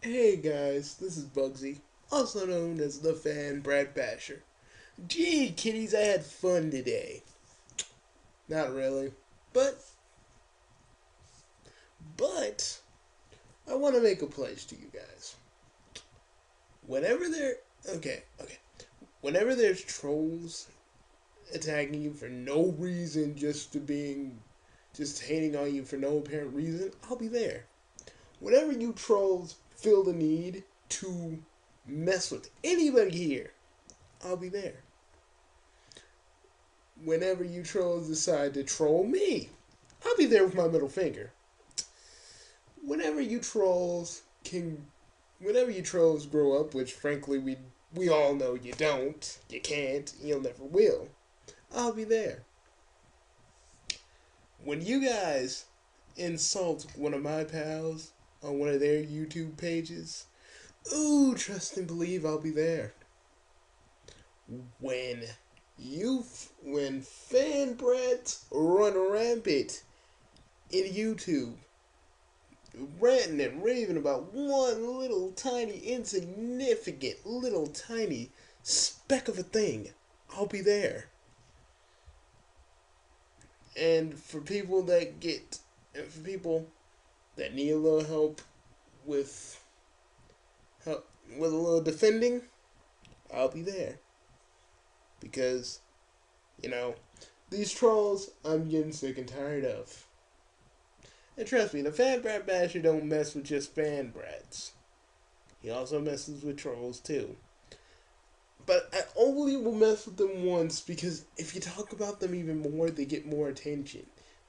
Hey guys, this is Bugsy, also known as the fanbrat basher. Gee, kiddies, I had fun today. Not really, but but I want to make a pledge to you guys. Whenever there, okay, whenever there's trolls attacking you for no reason, just hating on you for no apparent reason, I'll be there. Whenever you trolls feel the need to mess with anybody here, I'll be there. Whenever you trolls decide to troll me, I'll be there with my middle finger. Whenever you trolls can, whenever you trolls grow up, which frankly we all know you don't, you can't, you'll never will, I'll be there. When you guys insult one of my pals on one of their YouTube pages, ooh, trust and believe I'll be there. When when fanbrats run rampant in YouTube, ranting and raving about one little tiny insignificant little tiny speck of a thing, I'll be there. And for people that need a little with help with a little defending, I'll be there. Because, you know, these trolls I'm getting sick and tired of. And trust me, the fanbrat basher don't mess with just fanbrats. He also messes with trolls too. But I only will mess with them once because if you talk about them even more, they get more attention.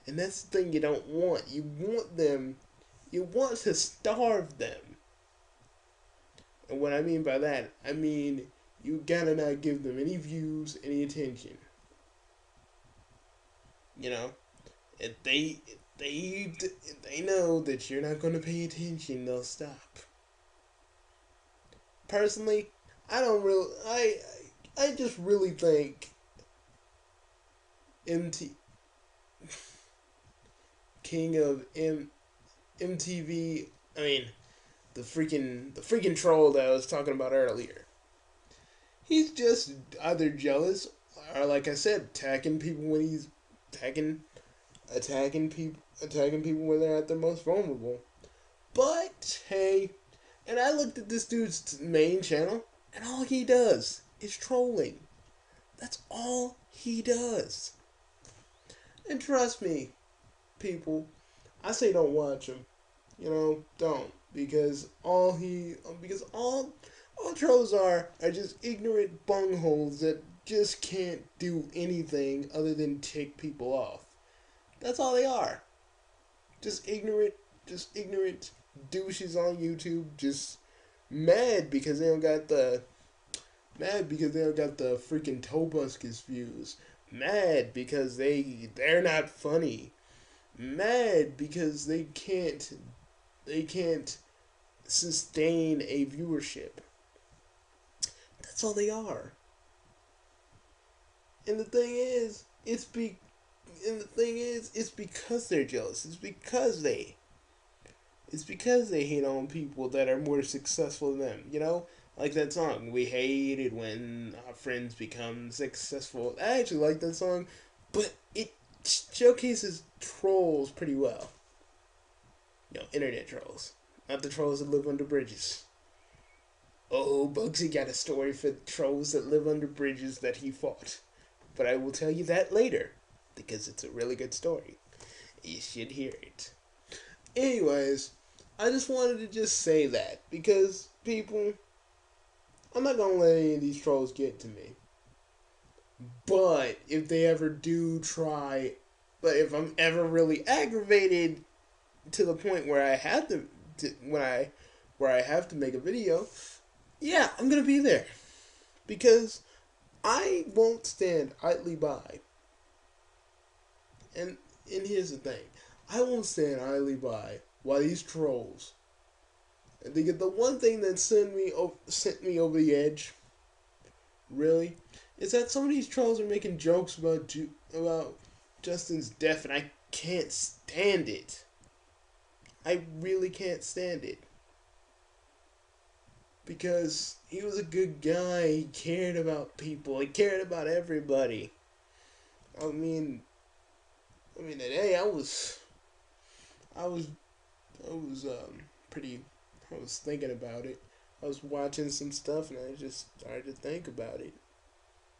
And that's the thing you don't want. You want to starve them. And what I mean by that, I mean you gotta not give them any views, any attention. You know, if they know that you're not gonna pay attention, they'll stop. Personally, I don't really, I just really think MT King of MTV. I mean, the freaking troll that I was talking about earlier. He's just either jealous or, like I said, attacking people when he's attacking attacking people when they're at their most vulnerable. But hey, and I looked at this dude's main channel, and all he does is trolling. That's all he does. And trust me, people, I say don't watch him. You know, don't because all trolls are just ignorant bungholes that just can't do anything other than tick people off. That's all they are. Just ignorant douches on YouTube, just mad because they don't got the freaking Tobuskis views. Mad because they're not funny. Mad because they can't sustain a viewership. That's all they are. And the thing is, it's because they're jealous. It's because they hate on people that are more successful than them. You know, like that song. We hate it when our friends become successful. I actually like that song, but it showcases trolls pretty well. You know, internet trolls, not the trolls that live under bridges. Oh, Bugsy got a story for the trolls that live under bridges that he fought. But I will tell you that later, because it's a really good story. You should hear it. Anyways, I just wanted to just say that, because, people, I'm not gonna let any of these trolls get to me. But, if they ever do try, but if I'm ever really aggravated to the point where I have where I have to make a video, yeah, I'm gonna be there. Because I won't stand idly by. And here's the thing. I won't stand idly by while these trolls. And they get the one thing that sent me over the edge, really, is that some of these trolls are making jokes about Justin's death, and I can't stand it. I really can't stand it. because he was a good guy. He cared about people. He cared about everybody. I mean, today I was, I was pretty. I was thinking about it. I was watching some stuff and I just started to think about it.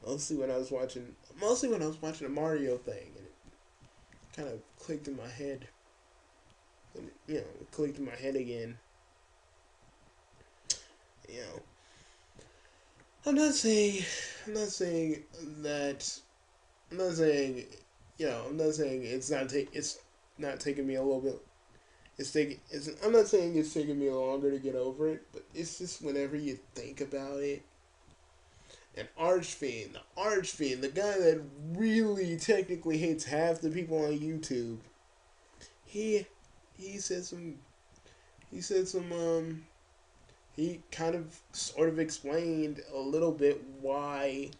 Mostly when I was watching a Mario thing, and it kind of clicked in my head. And it clicked in my head again. You know, I'm not saying, I'm not saying that, I'm not saying, I'm not saying it's not taking me a little bit. I'm not saying it's taking me longer to get over it, but it's just whenever you think about it. And Archfiend, the guy that really technically hates half the people on YouTube, he he said some he said some he kind of sort of explained a little bit why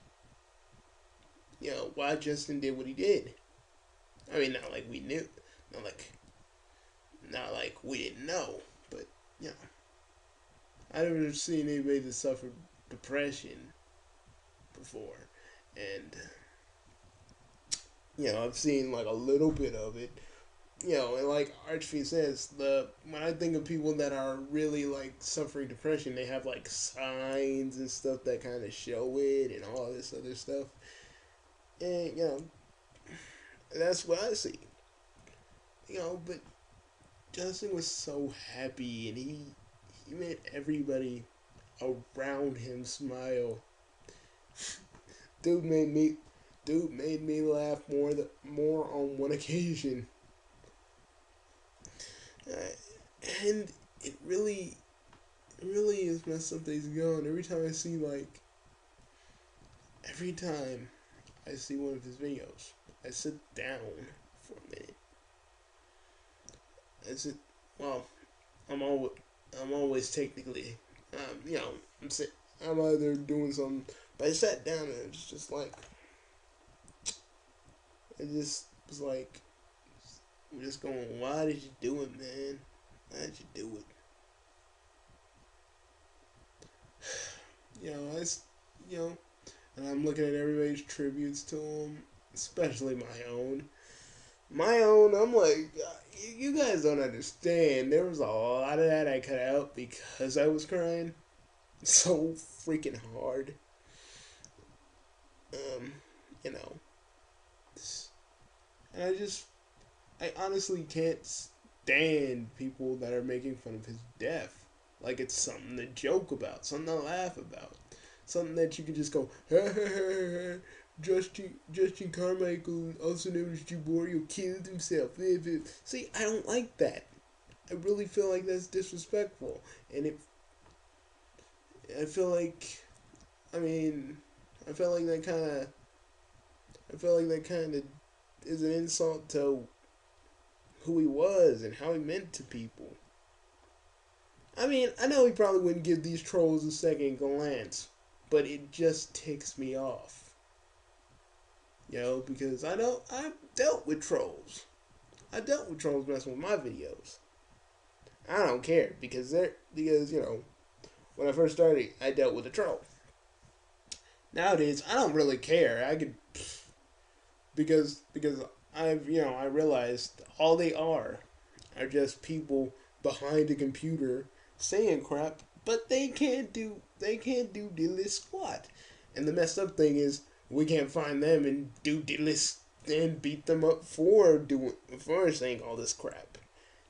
Justin did what he did. I mean, not like we knew, not like not like we didn't know, but you know, I've never seen anybody that suffered depression before, and I've seen like a little bit of it. And like Archfiend says, the when I think of people that are really like suffering depression, they have like signs and stuff that kind of show it and all this other stuff. And that's what I see. But Justin was so happy, and he made everybody around him smile. Dude made me dude made me laugh more on one occasion. And it really is messed up that he's gone. Every time I see one of his videos, I sit down for a minute. I sit, well, I'm always technically, I'm sit, I'm either doing something, but I sat down and it's just like, it just was like, I'm just going, why did you do it, man? Why did you do it? I, and I'm looking at everybody's tributes to him, especially my own. I'm like, you guys don't understand. There was a lot of that I cut out because I was crying so freaking hard. Um, you know, and I honestly can't stand people that are making fun of his death. Like it's something to joke about, something to laugh about, something that you can just go, ha ha ha ha. Justin Carmichael, also known as Juborio, killed himself. See, I don't like that. I really feel like that's disrespectful, and I feel like, I mean, I feel like that kind of, I feel like that kind of is an insult to who he was and how he meant to people. I mean, I know he probably wouldn't give these trolls a second glance, but it just ticks me off. Because I know I've dealt with trolls. I dealt with trolls messing with my videos. I don't care because when I first started, I dealt with a troll. Nowadays, I don't really care. I could because I realized all they are just people behind a computer saying crap, but they can't do diddly squat. And the messed up thing is we can't find them and do diddly and beat them up for saying all this crap.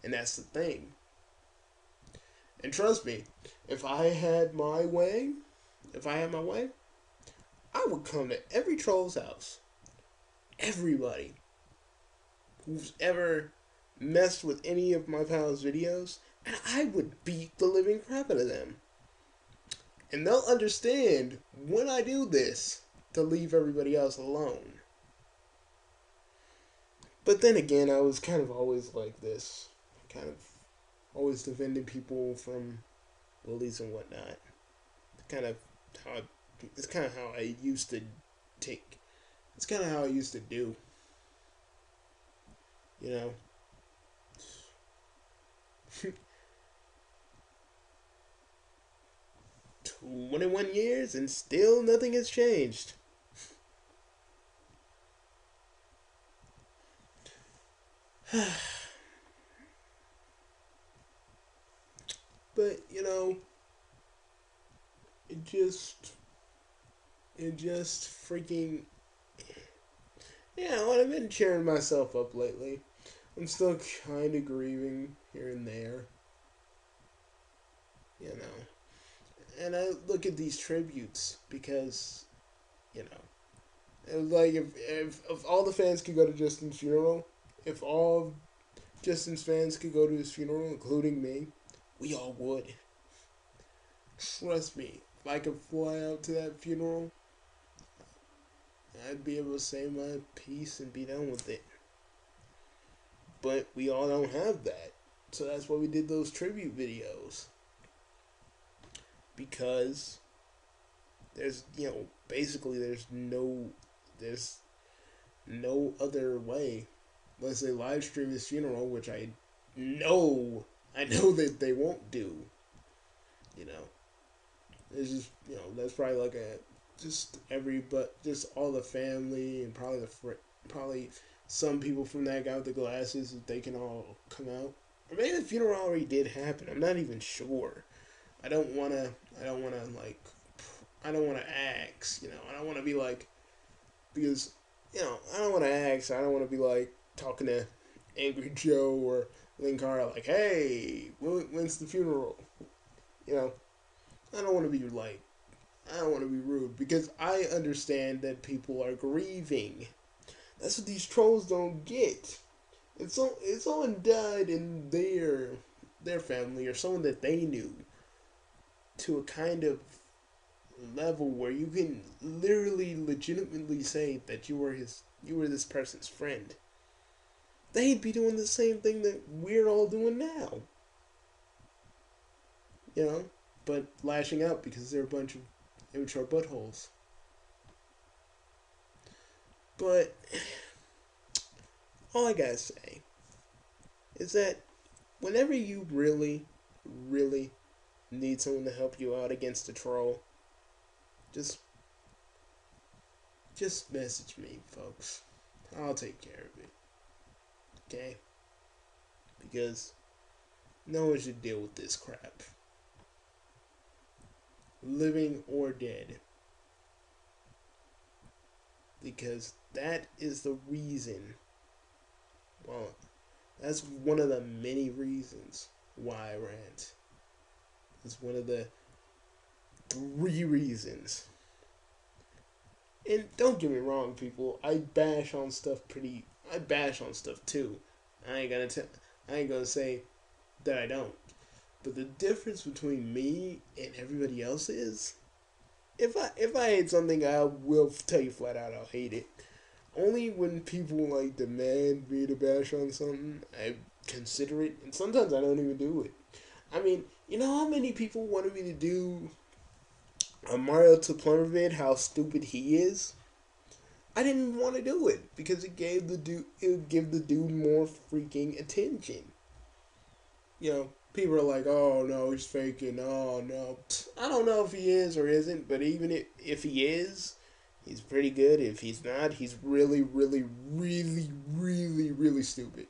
And that's the thing. And trust me, if I had my way, I would come to every troll's house. Everybody who's ever messed with any of my pals' videos, and I would beat the living crap out of them. And they'll understand when I do this to leave everybody else alone. But then again, I was kind of always like this. Kind of always defending people from bullies and whatnot. Kind of how it's kind of how I used to take. It's kind of how I used to do. You know. 21 years and still nothing has changed. But, it just, it just freaking, yeah, well, I've been cheering myself up lately. I'm still kind of grieving here and there, you know. And I look at these tributes because, you know, it was like if all the fans could go to Justin's funeral, if all of Justin's fans could go to his funeral, including me, we all would. Trust me, if I could fly out to that funeral, I'd be able to say my piece and be done with it. But we all don't have that. So that's why we did those tribute videos. Because there's, basically there's no other way. Unless they live stream his funeral, which I know that they won't do. You know, it's just, that's probably like just all the family and probably probably some people from that guy with the glasses, if they can all come out. Or maybe the funeral already did happen. I'm not even sure. I don't wanna like, I don't wanna ask. I don't wanna be like, because I don't wanna ask. I don't wanna be like talking to Angry Joe or Lynn Carr like, hey, when's the funeral? I don't want to be like, I don't want to be rude because I understand that people are grieving. That's what these trolls don't get. If someone died in their family or someone that they knew to a kind of level where you can literally legitimately say that you were this person's friend, they'd be doing the same thing that we're all doing now. But lashing out because they're a bunch of immature buttholes. But all I gotta say is that whenever you really, really need someone to help you out against a troll, just message me, folks. I'll take care of it. Okay? Because no one should deal with this crap. Living or dead. Because that is the reason. Well, that's one of the many reasons why I rant. It's one of the 3 reasons. And don't get me wrong, people. I bash on stuff too. I ain't gonna say that I don't. But the difference between me and everybody else is, if I hate something, I will tell you flat out I'll hate it. Only when people like demand me to bash on something, I consider it, and sometimes I don't even do it. I mean, you know how many people wanted me to do a Mario to Plumber vid, how stupid he is? I didn't want to do it because it would give the dude more freaking attention. People are like, oh no, he's faking. Oh no, I don't know if he is or isn't, but even if he is, he's pretty good. If he's not, he's really, really, really, really, really stupid.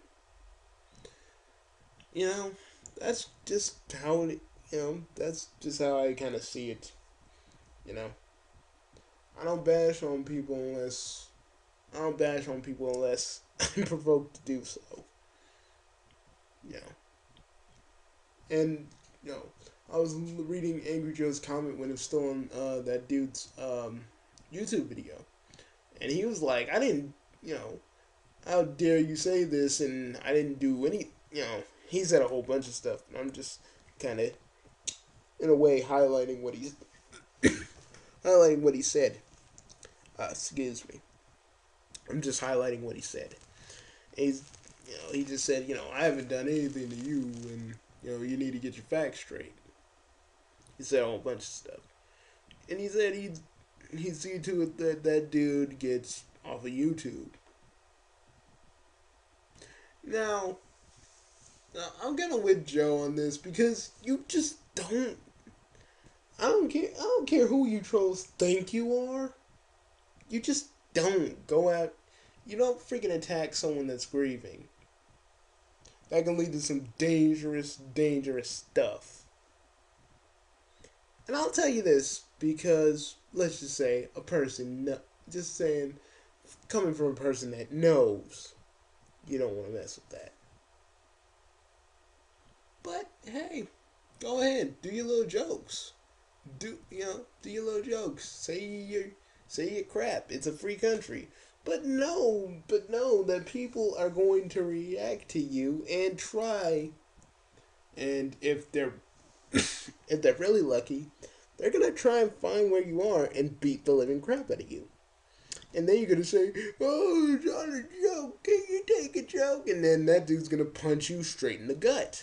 That's just how it. That's just how I kind of see it. You know, I don't bash on people unless I'm provoked to do so. You know. And I was reading Angry Joe's comment when it was still on that dude's YouTube video, and he was like, "I didn't, how dare you say this?" And I didn't do any, he said a whole bunch of stuff. And I'm just kind of, in a way, highlighting what he said. Excuse me. I'm just highlighting what he said. He's, he just said, I haven't done anything to you, and you need to get your facts straight. He said a whole bunch of stuff. And he said he'd see to it that dude gets off of YouTube. Now, I'm gonna with Joe on this because you just don't. I don't care. I don't care who you trolls think you are. You just don't go out. You don't freaking attack someone that's grieving. That can lead to some dangerous, dangerous stuff. And I'll tell you this because let's just say a person, just saying, coming from a person that knows, you don't want to mess with that. But hey, go ahead, do your little jokes. Do your little jokes. Say your crap. It's a free country. But know that people are going to react to you and try. And if they're if they're really lucky, they're gonna try and find where you are and beat the living crap out of you. And then you're gonna say, "Oh, it's not a joke. Can you take a joke?" And then that dude's gonna punch you straight in the gut,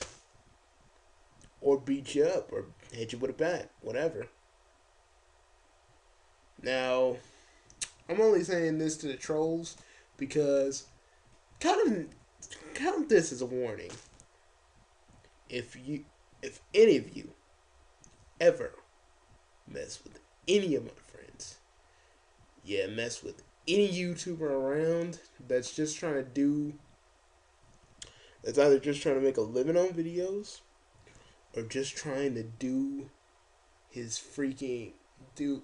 or beat you up, or hit you with a bat, whatever. Now, I'm only saying this to the trolls because count this as a warning. If any of you ever mess with any of my friends, yeah, mess with any YouTuber around that's just trying to do, that's either just trying to make a living on videos or just trying to do his freaking do,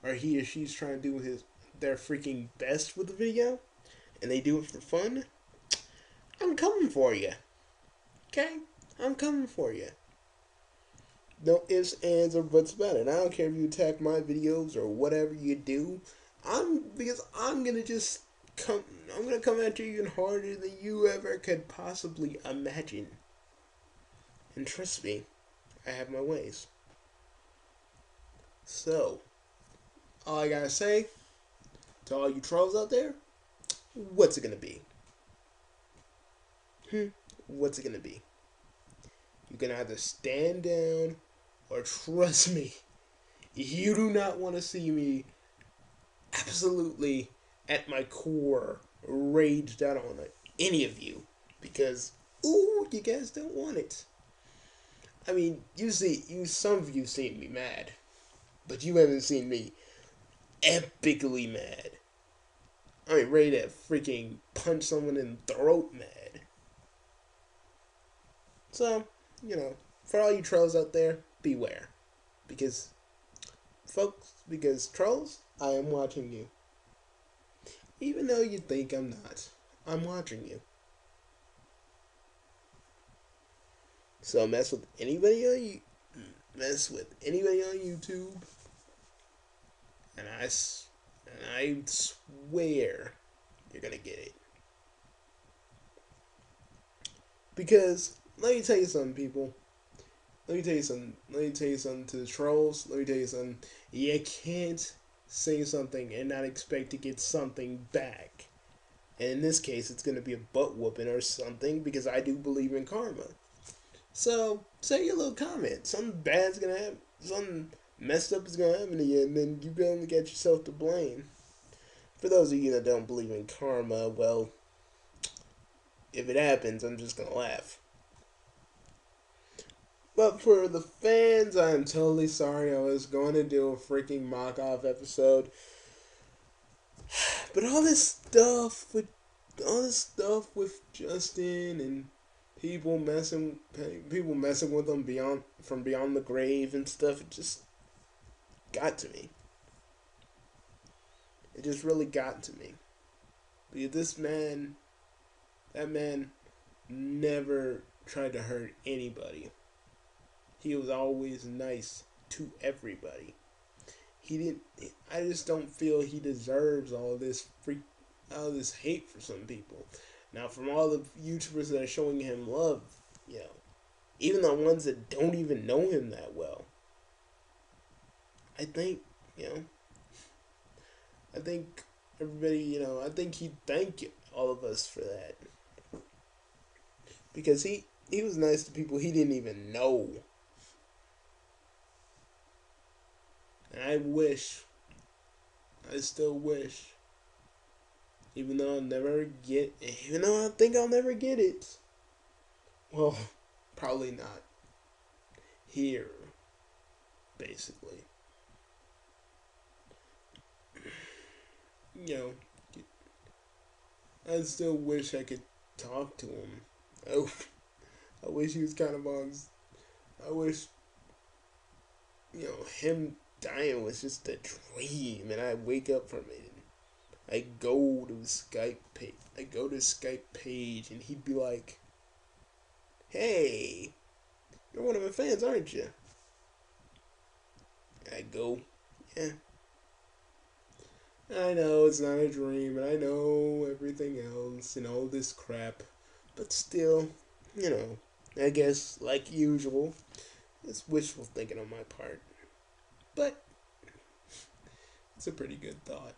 or he or she's trying to do their freaking best with the video, and they do it for fun, I'm coming for you. Okay, I'm coming for you. No ifs, ands, or buts about it. I don't care if you attack my videos or whatever you do. I'm gonna just come. I'm gonna come at you even harder than you ever could possibly imagine. And trust me, I have my ways. So, all I gotta say to all you trolls out there, what's it gonna be? What's it gonna be? You can either stand down or trust me, you do not want to see me absolutely at my core raged out on any of you because ooh, you guys don't want it. I mean, some of you seen me mad, but you haven't seen me epically mad. I mean, ready to freaking punch someone in the throat mad. So, for all you trolls out there, beware. Because, because trolls, I am watching you. Even though you think I'm not, I'm watching you. So mess with anybody on YouTube, and I swear you're gonna get it. Because let me tell you something, people. Let me tell you something to the trolls. Let me tell you something. You can't say something and not expect to get something back. And in this case, it's gonna be a butt whooping or something because I do believe in karma. So say your little comment. Something bad's gonna happen. Something messed up is gonna happen to you, and then you only get yourself to blame. For those of you that don't believe in karma, well, if it happens, I'm just gonna laugh. But for the fans, I am totally sorry. I was going to do a freaking mock-off episode. But all this stuff with Justin and people messing with him beyond the grave and stuff, it just got to me. It just really got to me. Because that man never tried to hurt anybody. He was always nice to everybody. I just don't feel he deserves all this hate for some people. Now, from all the YouTubers that are showing him love, even the ones that don't even know him that well, I think everybody, I think he'd thank all of us for that. Because he was nice to people he didn't even know. And I still wish, even though I think I'll never get it. Well, probably not here. basically. You know, I still wish I could talk to him. Oh, I wish he was kind of on. I wish, him dying was just a dream, and I wake up from it. I go to Skype page. I go to Skype page, and he'd be like, "Hey, you're one of my fans, aren't you?" I go, "Yeah." I know it's not a dream, and I know everything else and all this crap, but still, I guess like usual, it's wishful thinking on my part. But it's a pretty good thought.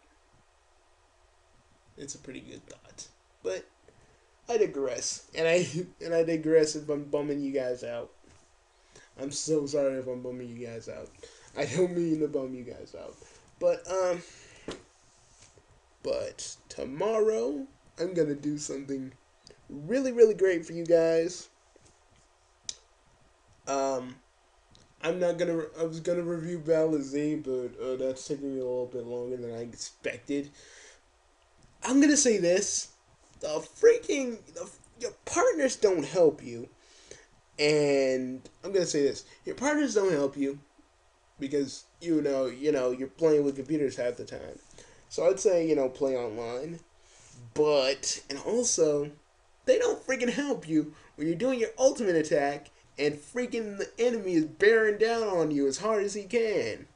It's a pretty good thought. But I digress, and I digress if I'm bumming you guys out. I'm so sorry if I'm bumming you guys out. I don't mean to bum you guys out, but tomorrow I'm gonna do something really really great for you guys. Um, I'm not gonna. I was gonna review Battle Z, but that's taking me a little bit longer than I expected. I'm gonna say this: your partners don't help you, and I'm gonna say this: your partners don't help you because you're playing with computers half the time. So I'd say play online, and also they don't freaking help you when you're doing your ultimate attack and freaking the enemy is bearing down on you as hard as he can.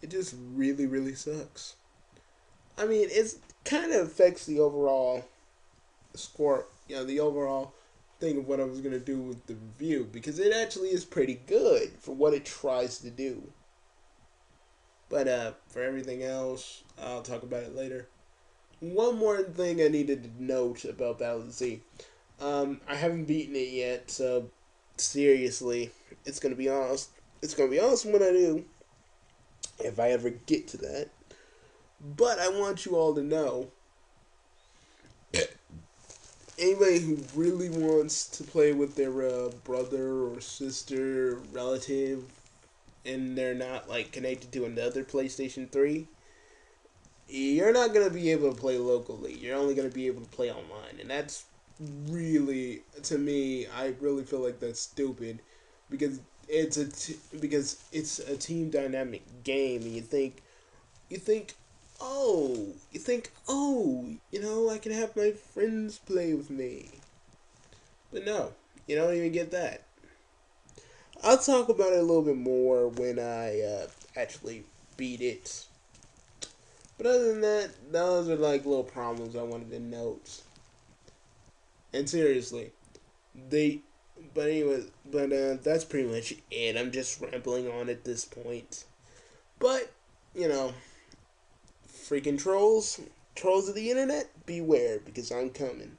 It just really, really sucks. I mean, it's kind of affects the overall score, the overall thing of what I was going to do with the review because it actually is pretty good for what it tries to do. But for everything else, I'll talk about it later. One more thing I needed to note about Battle Z. I haven't beaten it yet, so seriously, it's gonna be awesome. It's gonna be awesome when I do, if I ever get to that. But I want you all to know, anybody who really wants to play with their brother or sister, relative, and they're not like connected to another PlayStation 3, you're not gonna be able to play locally. You're only gonna be able to play online, and that's really, to me, I really feel like that's stupid because because it's a team dynamic game, and you think I can have my friends play with me, but no, you don't even get that. I'll talk about it a little bit more when I actually beat it. But other than that, those are like little problems I wanted to note. And seriously, they. But anyway, that's pretty much it. I'm just rambling on at this point. But you know, freaking trolls of the internet, beware because I'm coming.